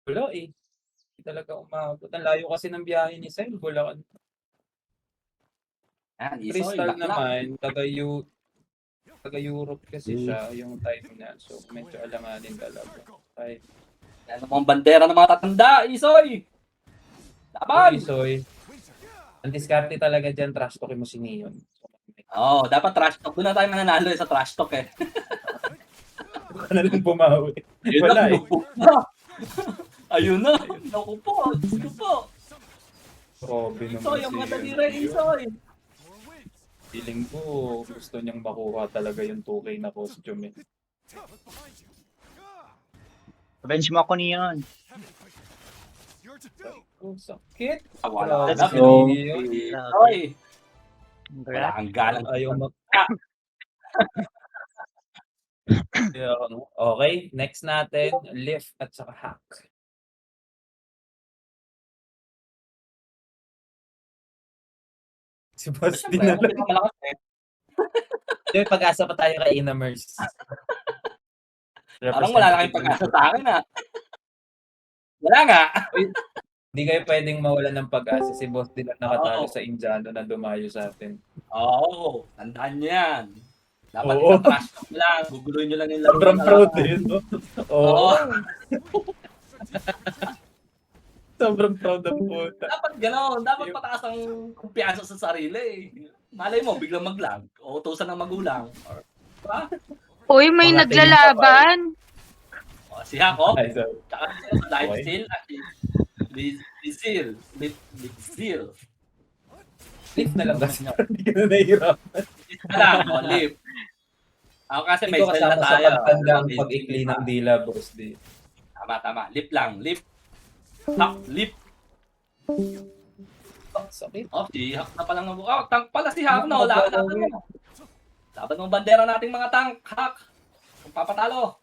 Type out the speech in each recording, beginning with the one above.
Wala, eh, hindi talaga umabot. Ang layo kasi ng biyahe ni Sel, Bulacan. Yan, Isoy, Crystal bakla. naman, taga-Europe kasi siya yung time niya. So, medyo alanganin talaga. Kahit Yan ang mga bandera ng mga tatanda, Isoy. Uy, Laban! Isoy, ang diskarte talaga diyan, trash talkin mo si Neon. Oo, dapat trash talk. Doon na tayo mananalo sa trash talk eh. Baka na lang bumawi. Ayun na, Wala, eh. binubog na. Ayun na. Naku po, Diyos ko po. Grabe naman Isoy, ang si mga daliri, Isoy. Feeling ko gusto niyang makuha talaga yung 2K na costume, eh. Avenge mo ako niyan. Oh, sakit. Wala Let's na, go. binubog ni Isoy. Wala Congrats. kang galang. Ayaw mag... Okay, next natin, lift at saka hack. Si Boss Siyempre, din na ako lang. pinakamalakas eh. May pag-asa pa tayo kay Inamers. Parang wala na kayong pag-asa sa akin ah. Wala nga. Hindi kayo pwedeng mawalan ng pag-asa. Si Boss din ang nakatalo Oo. sa Indiano na dumayo sa atin. Oo, tandaan niyo yan. Dapat Oo. ita-trash talk nyo lang. Guguluhin nyo lang yung laro. Sobrang proud eh, no? Oo. Sobrang proud ng puta. Dapat gano'n. Dapat pataas ang kumpiyansa sa sarili eh. Malay mo, biglang mag-lag. O utusan ng magulang. Diba? Uy, may Mga naglalaban. O, si Jacob. Ay, sorry. Tsaka si Lifesteal at si Lizil. Lift na lang kasi. Hindi ka na nahihirapan. Lift na lang. O, lift. Ako kasi Hindi may ko style na kasama sa tayo. pagtandang pag-ikli ng dila, Boss D. Tama. Lift lang. Lift. Hak. Lift. Sakit. Oh, si Hak na palang nabuo. Oh, tank pala si Hak na. Laban mo. Laban mo bandera nating mga tank. Hak. Kung papatalo.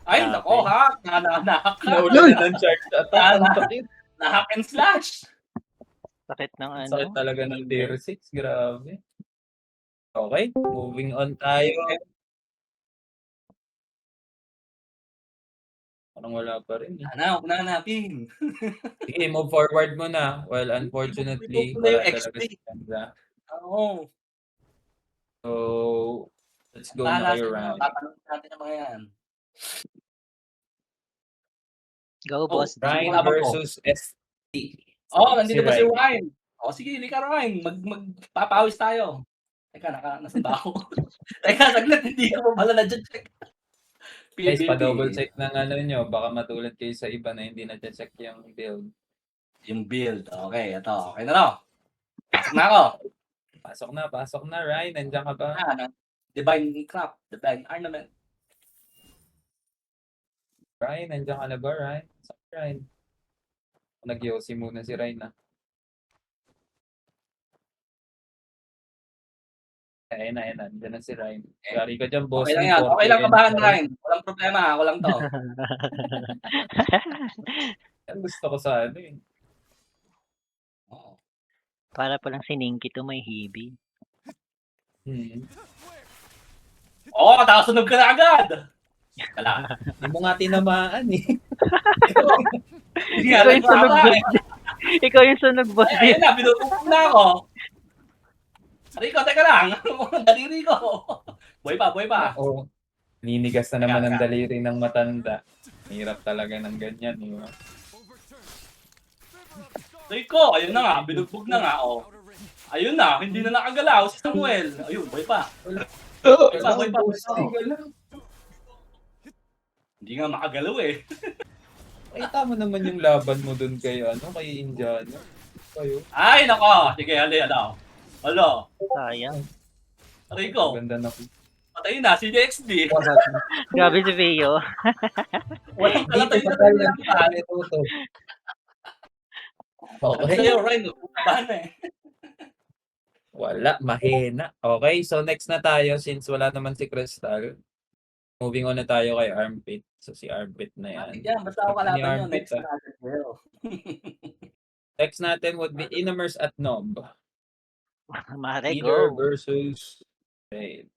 Ay, Okay. nako, Hak. Nahak ka. Naulan na ng charge attack. Ang sakit. Na-hack and slash. Sakit ng Ang ano. sakit talaga ng tier 6. Grabe. Okay, moving on tayo. Parang wala pa rin, eh. Huwag na hanapin. Sige, move forward mo na. Well, unfortunately, Ito na yung wala talaga XP. si Kanda. Oo. So, let's go na kay Ryan. Tatanungin natin ang mga yan. Go, boss. Ryan Laban ko. versus ST. Nandito Si ba si Ryan. Ryan? Sige, lika Ryan. Magpapawis tayo. Teka, nasa ba ako? Teka, saglit. Hindi ko pa pala na-check. Guys, pa-double check ng ano nyo. Baka matulad kayo sa iba na hindi na-check yung build. Yung build. Okay, ito. Okay na no? Pasok na ako. Pasok na, Ryan. Nandiyan ka ba? Divine Craft. Divine Armament. Ryan, nandiyan ka na ba, Ryan? Ryan. Nag-Yossi muna si Ryan, ah. Ayun na. Nandiyan na si Ryan. Yari ka dyan, boss. Okay lang yan. Okay lang kabahan, Ryan. Walang problema. Ako lang to. Yan gusto ko sa ano, eh. Para palang si Ninky to may hibi. Tapos sunog ka na agad. Kala. Hindi mo nga tinamaan, eh. Ikaw yung sunog, boss. Ikaw yung sunog, boss. Ayun na, binutupok na ako. Rico, teka lang. Daliri ko. Buhay pa. Oo. Ninigas na naman ang daliri ng matanda. Hirap talaga ng ganyan, eh. Rico, ayun na nga. Binugbog na nga, Ayun na, hindi na nakagalaw si Samuel. Ayun, buhay pa. Buhay pa. Hindi nga makagalaw eh. Kita mo naman yung laban mo dun kay Indiano. Kayo. Ay, nako. Sige, Alo. Sayang. Rico, Ganda na. patayin na si DXD. Grabe si Veo. Walang kalatay na Patay lang. Tuto. Okay. Sa'yo, Ryan, unabahan na eh. Wala, mahina. Okay, so next na tayo since wala naman si Crystal. Moving on na tayo kay Armpit. So si Armpit na yan. Yan, basta ako kalaban nyo. Armpit, Next natin. Next natin would be Inamers at Nob. Mare, Leader go. versus Raid.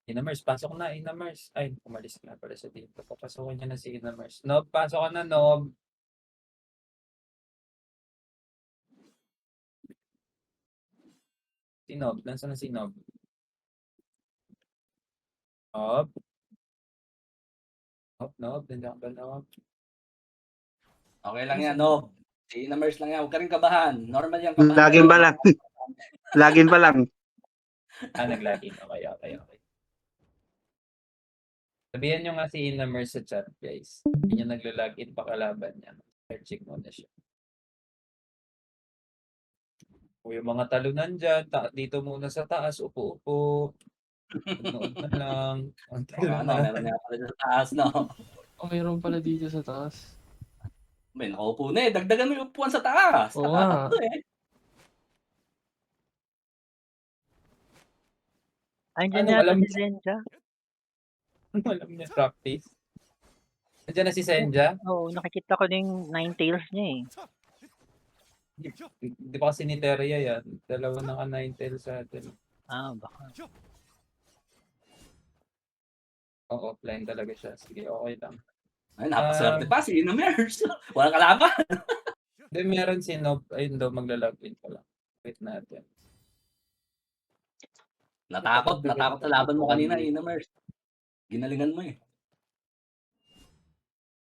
Inamers, pasok na, Inamers. Ay, umalis na pala siya dito. Papasukin niya na si Inamers. Nob, pasok ka na, Nob. Si Nob, nasaan na si Nob? Nob? Nob, nandiyan ka ba, Nob? Okay lang yan, no? Si Inamers lang yan. Huwag ka rin kabahan. Normal yan kabahan. Laging pa lang. Laging pa lang. Naglagi na kaya. Sabihan nyo nga si Inamers sa chat, guys. Hindi niya naglalagin pa kalaban niya. Searching muna siya. O yung mga talunan dyan, dito muna sa taas, upo-upo. Nood na lang. Ang Ano, meron nga pala dyan sa taas, no? Oh, mayroon pala dito sa taas. May nakaupo na eh. Dagdagan mo yung upuan sa taas. Oo nga. Nakakatawa eh. Andiyan Ano, na alam si niya? Zenja. Alam niya, practice. Nandiyan na si Senja. Oo, nakikita ko yung 9 tails niya eh. Di ba kasi ni Teria yan? Dalawa naka 9 tails sa atin. Ah, baka. Oo, offline talaga siya. Sige, okay lang. Ay, napaswerte pa si Inamers. Walang kalaban. Hindi, meron si Nob. Ayun daw, maglalagin pa lang. Wait natin. Natakot sa laban mo kanina, Inamers. Ginalingan mo eh.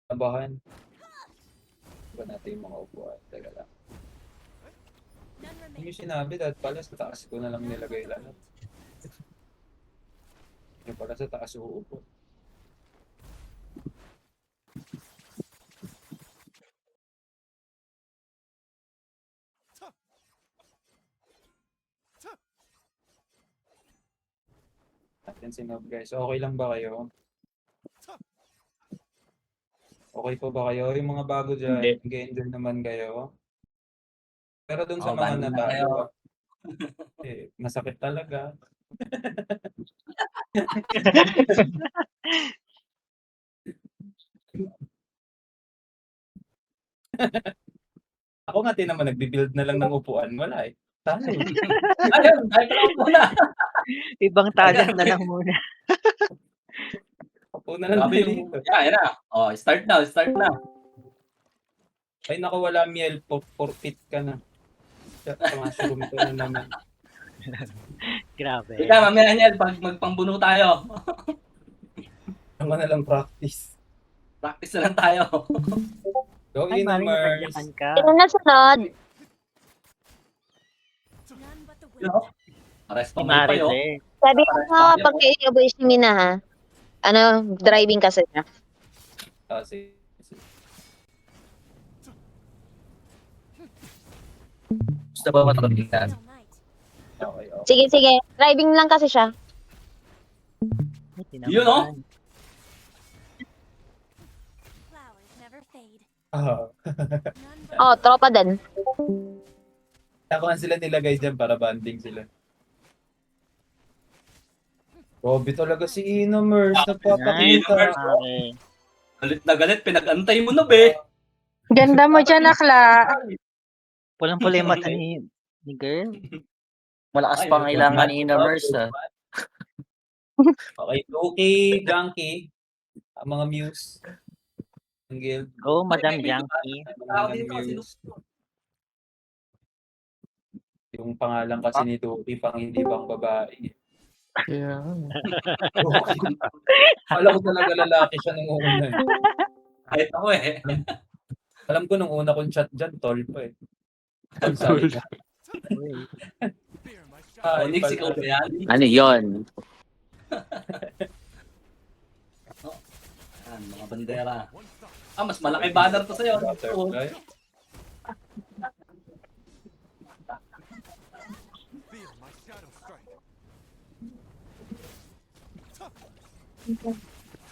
Tabahan. Ba natin yung mga upuan? Teka lang. Yung sinabi, dahil pala sa taas ko na lang nilagay lahat. Yung pala sa taas uupo. Natin si Nob, guys. Okay lang ba kayo? Okay po ba kayo? Yung mga bago dyan, nag-enjoy naman kayo. Pero dun sa Oo, mga banding na kayo. natalo, masakit talaga. Ako nga naman nagbi-build na lang ng upuan. Wala eh. Talo. Ayun, ay pala upo na. Ibang talent na lang muna. Upo na lang Grabe tayo yung, dito. yan na. Oh, start na. Ay naku, wala miel. Forfeit ka na. Mushroom ka na naman. Grabe. Ika, mamaya niyan, pag magpangbuno tayo. Ako na lang practice. Practice na lang tayo. Go Ay, Mari, Inamers. natadyakan ka. Sino na sunod? Pares Si pa may payo. Maribel. Sabi mo, pag kayo boy si Mina ha. Ano, driving kasi siya. Sige. Gusto ba matagalitan? Okay. Sige, sige. Driving lang kasi siya. Ay, Yun, oh. tinamaan. Oh, tropa din. Takuhan sila nilagay dyan para banding sila. Grabe talaga si Inamers. Nagpapakita. Okay. Galit na galit, pinag-antay mo na, be. Ganda mo dyan, Akla. Pulang-pula yung mata ni girl. Malakas Ay, pang kailangan ni Inamers. Okay, Loki, Junkie, ang mga muse. Ang guild. Go, Madam Yankee. Tao dito kasi Yung pangalan kasi ni Loki, pang hindi bang babae. Kaya, Alam ko talaga lalaki siya nung una. kahit ako eh. Alam ko nung una kong chat dyan, tall pa eh. Tall sabi niya. Oh, Nick, ikaw ba yan? Ano yon? Yan, mga bandera. Mas malaki banner to sa'yo. Butterfly.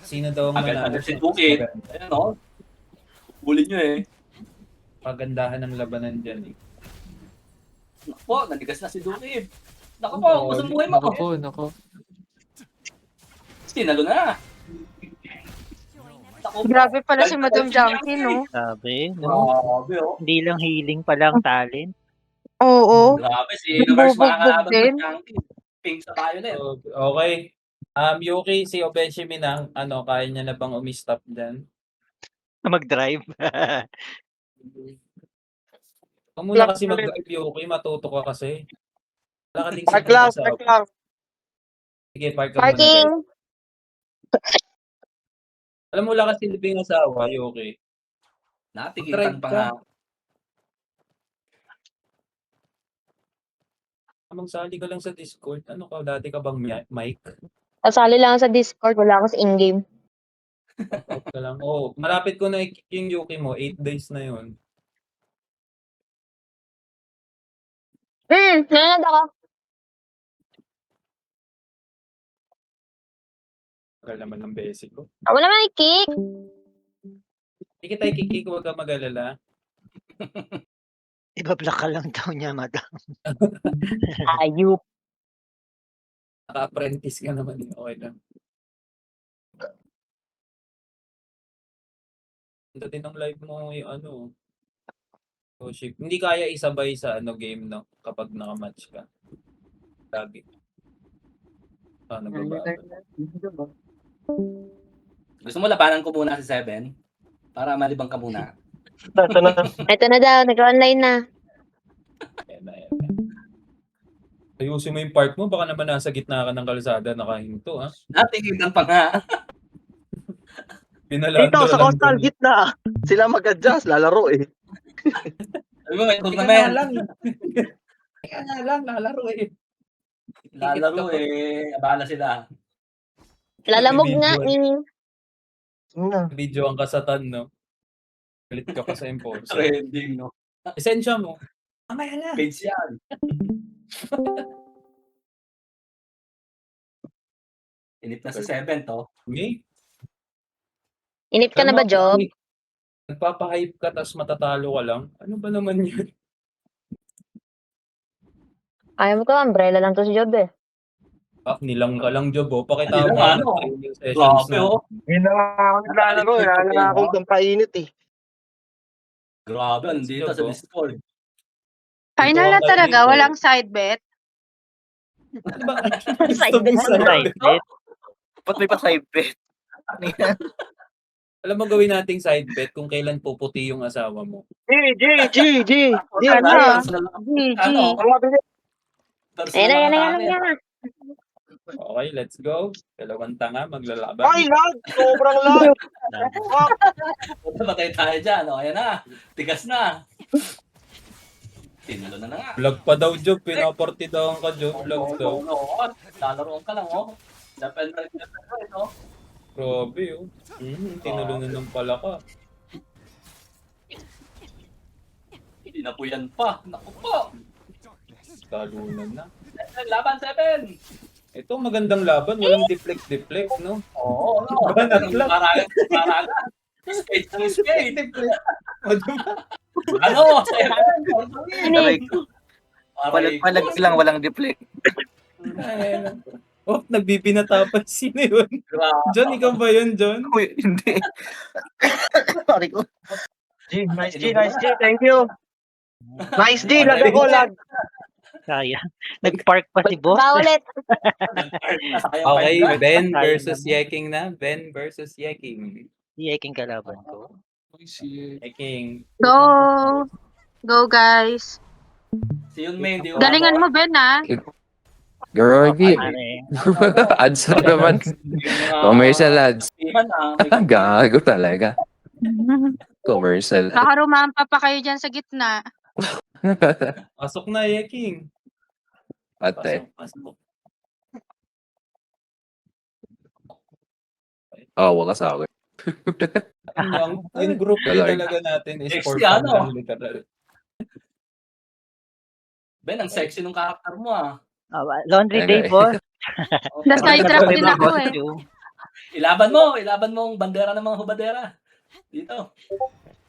Sino daw ang Agad manalo? si Tukit. Ayan o. Bulin nyo eh. Pagandahan ng labanan dyan eh. Naku po, nanigas na si Dukit. Naku po, kusang buhay mo. nako. Sinalo na. Naku po. Grabe pala si Madam Junkie, no? Sabi, no? Grabe oh. Hindi lang healing pa lang talent. Oo. Grabe, si Universe Bubugbog makakalaban din. ng Junkie. Pink sa tayo na eh. So, okay. Yuki, si Obeshimi na, ano, kaya niya na bang umistop dyan? Mag-drive. Huwag muna kasi mag-drive, Yuki, matuto ka kasi. Wala ka ding Park silbing lang, asawa. park lang. Sige, park ka muna. Parking. guys. Alam mo, wala ka silbing asawa, Yuki. Natikitan Drive pa ka. nga. Magsali ka lang sa Discord. Ano ka, dati ka bang mic? Kasali lang sa Discord, wala ako sa in-game. Out ka lang. Oh, malapit ko na i-kick yung Yuki mo. 8 days na yun. Nanonood ako. Tagal naman ng basic ko. Ako naman i-kick. Hindi kita i-kick, huwag ka mag-alala. Iba-block ka lang daw niya, madam. Ayup. Naka-apprentice ka naman. Okay lang. Ganda din ang live mo yung ano. Worship. Hindi kaya isabay sa ano game, no? Kapag naka-match ka. Lagi. Nagbabago. Gusto mo labanan ko muna si Seven? Para malibang ka muna. Ito na daw, nag-online na. Ayan na, ayan na. Ayusin mo yung part mo, baka naman nasa gitna ka ng kalsada nakahinto, ha? Natikitan pa nga. Pinalando Dito, sa lang coastal dun. gitna. Sila mag-adjust, lalaro eh. Sabi mo, may Teka nga tournament. lang. Teka nga lang, lalaro eh. Lalaro eh. Abala sila. Lalamog May nga video. eh. Video ang kasatan, no? Galit ka pa sa enforcer. Trending, no? Esensya mo. Mamaya na. Page yan. Inip na si Seven to. Okay? Inip ka na ba, Job? Nagpapahype ka tapos matatalo ka lang? Ano ba naman yun? Ayaw mo ka, umbrella lang to si Job eh. Nilang ka lang, Job, oh. Pakita Nilang mo ano? ang training sessions Grabe, na. oh. Hindi na ako naglalaro eh. Wala na akong pampainit eh. Grabe, andito sa Discord. Final Ito na ang talaga, kaibigan. walang side bet. Ano ba? Side bet. Side bet. Ba't may pa-side bet? Alam mo gawin nating side bet kung kailan puputi yung asawa mo. G. Ano? Personal GG. ano? Ang mabili. Personal Ayan na, lang yan na, natin. yan na. Okay, let's go. Dalawang tanga, maglalaban. Ay, lag! Sobrang lag! Fuck! Patay tayo dyan. O, ayan na. Tigas na. Tinalo na nga. Vlog pa daw, Job. Pinapartidahan ka, Job. Vlog daw. Oo, lalaroon ka lang, oh. Japan right, oh. Grabe, oh. Tinalunan ng pala ka. Inapuyan pa. Naku po. Talunan na. Laban, Seven. Ito, magandang laban. Walang deflect, no? Oo, no. Banat lang. Paraga. Spade ng spade. O, diba? Ano? Seven. Aray ko. Palag lang, walang deflect. Ay, oh, nagbibinatapan. Sino yun? Grabe. John, ikaw ba yun, John? Uy, hindi. Aray ko. Nice G. Thank you. Nice G, lag ako, lag. Kaya. Nag-park pa si boss. Ba ulit. Okay, Ben versus Yeking na. Ben versus Yeking. Iyaking kalaban ko. Uy, si... Yeking. Go! Go, guys. Si Yun May, hindi Galingan mo, Ben, ah. Grabe. Pare. Ads na naman. Commercial ads. Gago talaga. Commercial. Baka rumampa pa kayo dyan sa gitna. Pasok na, Yeking. Ate. Pasok. Wala sa akin. Yung group Galing. talaga natin is Sexy, for fun ano? lang, literal. Ben, ang sexy nung karakter mo, ah. Laundry day, boss. Na-sidetrack din ako, eh. Ilaban mo ang bandera ng mga hubadera. Dito.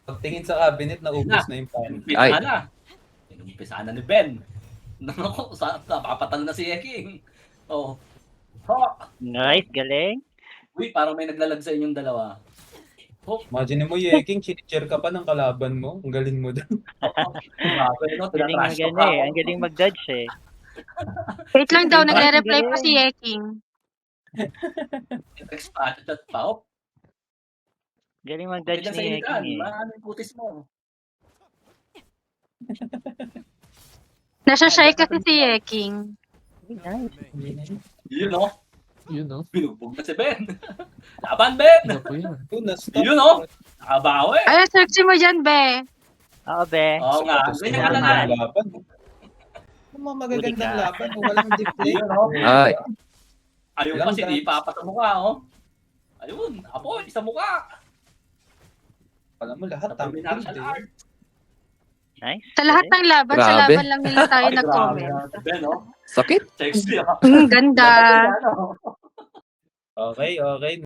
Pagtingin sa cabinet, naubos na yung pan. Umpisa na. Umpisa na ni Ben. Naku, napapatalo na si Yeking. Oh. Nice, galing. Uy, parang may naglalag sa inyong dalawa. Imagine mo, Yeking, chinicheer ka pa ng kalaban mo. Ang galing mo doon. Grabe, no? Galing Tinatrash ang talk ako. Ang galing mag-judge eh. Wait lang daw, nagre-reply pa si Yeking. Text pa, chat pa. Oh, Galing mag-dodge ganyan sa ni initan. King eh. Maano yung putis mo. Nasa-shy kasi si Yeking. Yun, no? Yun, no? Binugbog na si Ben. Laban, Ben! Ano po yun? Yun, no? Nakabawi. Ay, sexy mo dyan, be. Oo, be. Oo nga. Ganyan ka na nga. laban. Ang mga magagandang laban, walang display. Yun, no? Ay, Ayun Walang kasi di papat sa mukha, oh. Ayun, apoy, sa mukha. Alam mo lahat, Martial art. Nice. Sa lahat ng laban, sa Grabe. laban lang nila tayo Ay, nag-comment. grabe, Ben, no? sakit. Sexy, ah. Ganda. Ano? Okay, okay.